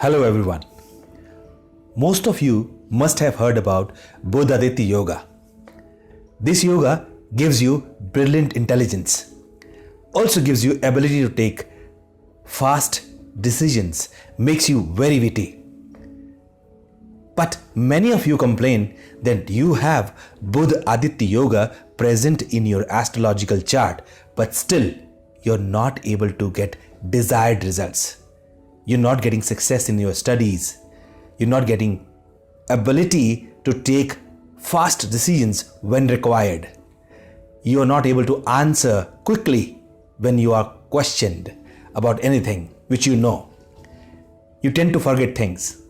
Hello everyone. Most of you must have heard about Bodhaditya Yoga. This yoga gives you brilliant intelligence, also gives you ability to take fast decisions, makes you very witty. But many of you complain that you have Bodhaditya Yoga present in your astrological chart, but still you're not able to get desired results. You're not getting success in your studies. You're not getting ability to take fast decisions when required. You are not able to answer quickly when you are questioned about anything which you know. You tend to forget things.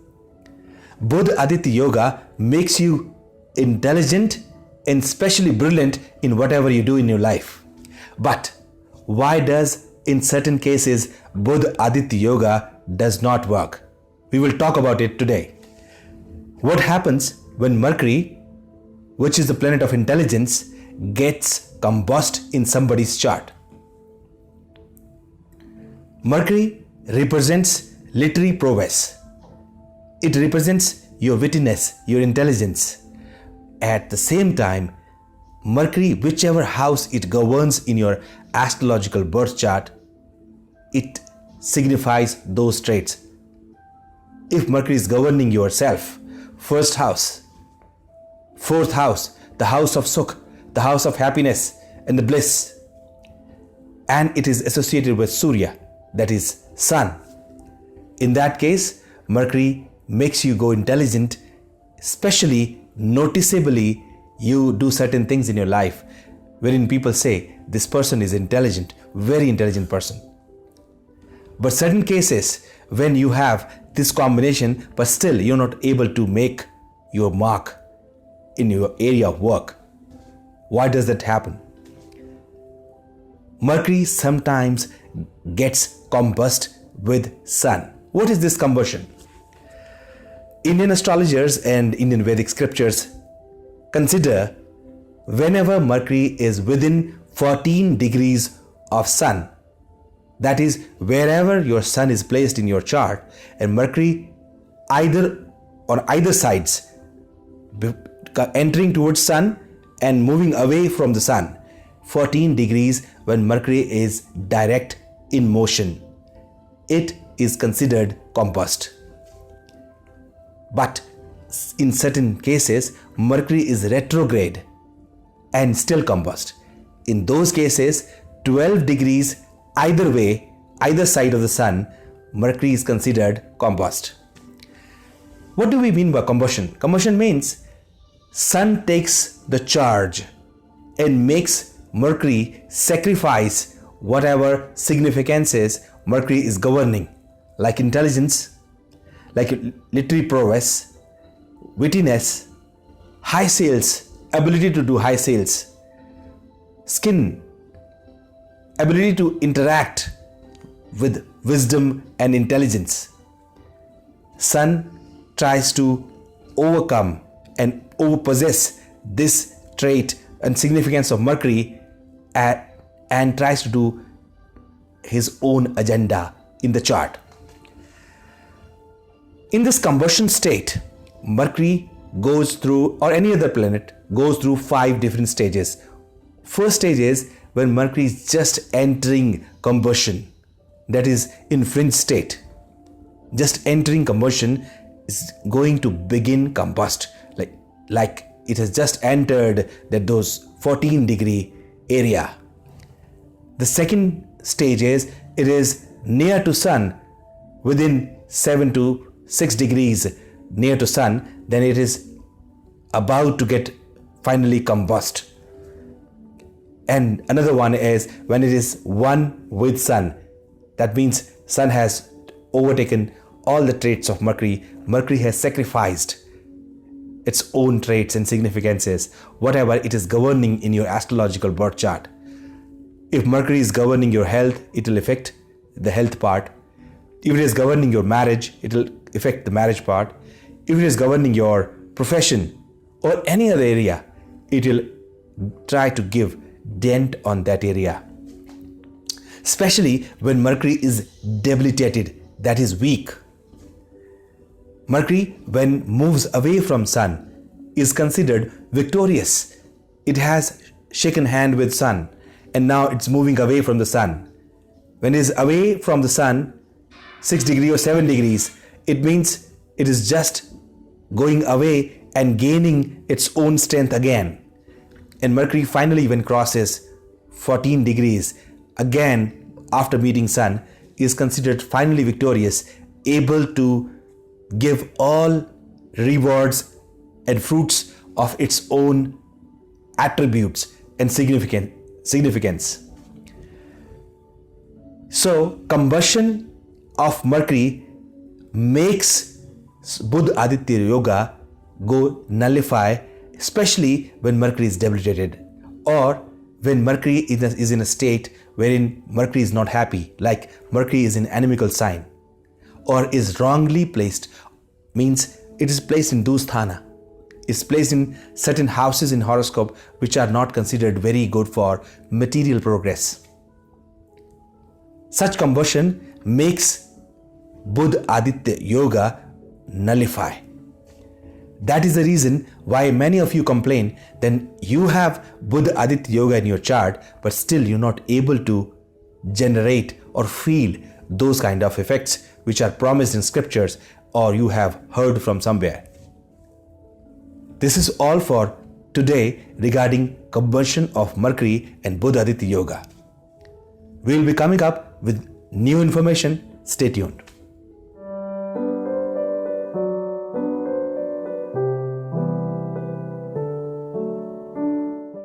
Bodhaditya Yoga makes you intelligent and especially brilliant in whatever you do in your life. But why does in certain cases Bodhaditya Yoga does not work? We will talk about it today. What happens when Mercury, which is the planet of intelligence, gets combust in somebody's chart? Mercury represents literary prowess. It represents your wittiness, your intelligence. At the same time, Mercury, whichever house it governs in your astrological birth chart, it signifies those traits. If Mercury is governing yourself, first house, fourth house, the house of Sukh, the house of happiness and the bliss, and it is associated with Surya, that is Sun. In that case, Mercury makes you go intelligent, especially noticeably you do certain things in your life wherein people say this person is intelligent, very intelligent person. But certain cases when you have this combination but still you're not able to make your mark in your area of work. Why does that happen? Mercury sometimes gets combust with Sun. What is this combustion? Indian astrologers and Indian Vedic scriptures consider whenever Mercury is within 14 degrees of Sun, that is wherever your Sun is placed in your chart, and Mercury either on either sides entering towards Sun and moving away from the Sun, 14 degrees when Mercury is direct in motion, it is considered combust. But in certain cases, Mercury is retrograde and still combust. In those cases, 12 degrees either way, either side of the Sun, Mercury is considered combust. What do we mean by combustion? Combustion means Sun takes the charge and makes Mercury sacrifice whatever significances Mercury is governing, like intelligence, like literary prowess, wittiness, high sales, ability to do high sales, skin, ability to interact with wisdom and intelligence. Sun tries to overcome and overpossess this trait and significance of Mercury and tries to do his own agenda in the chart. In this combustion state, Mercury goes through, or any other planet goes through 5 different stages. First stage is when Mercury is just entering combustion, that is in fringe state. Just entering combustion is going to begin combust, like it has just entered those 14 degree area. The second stage is it is near to Sun, within 7 to 6 degrees near to Sun, then it is about to get finally combust. And another one is when it is one with Sun. That means Sun has overtaken all the traits of Mercury. Mercury has sacrificed its own traits and significances, whatever it is governing in your astrological birth chart. If Mercury is governing your health, it will affect the health part. If it is governing your marriage, it will affect the marriage part. If it is governing your profession or any other area, it will try to give dent on that area. Especially when Mercury is debilitated, that is weak. Mercury, when moves away from Sun, is considered victorious. It has shaken hand with Sun and now it's moving away from the Sun. When it is away from the Sun, 6 degrees or 7 degrees, it means it is just going away and gaining its own strength again. And Mercury finally, when crosses 14 degrees, again after meeting Sun, is considered finally victorious, able to give all rewards and fruits of its own attributes and significance. So combustion of Mercury makes Buddha Aditya Yoga go nullify, especially when Mercury is debilitated or when Mercury is in a state wherein Mercury is not happy, like Mercury is in animical sign or is wrongly placed, means it is placed in Dusthana. It's placed in certain houses in horoscope which are not considered very good for material progress. Such combustion makes Buddha Aditya Yoga nullify. That is the reason why many of you complain then you have Buddha Aditya Yoga in your chart, but still you're not able to generate or feel those kind of effects which are promised in scriptures or you have heard from somewhere. This is all for today regarding combustion of Mercury and Buddha Aditya Yoga. We will be coming up with new information. Stay tuned.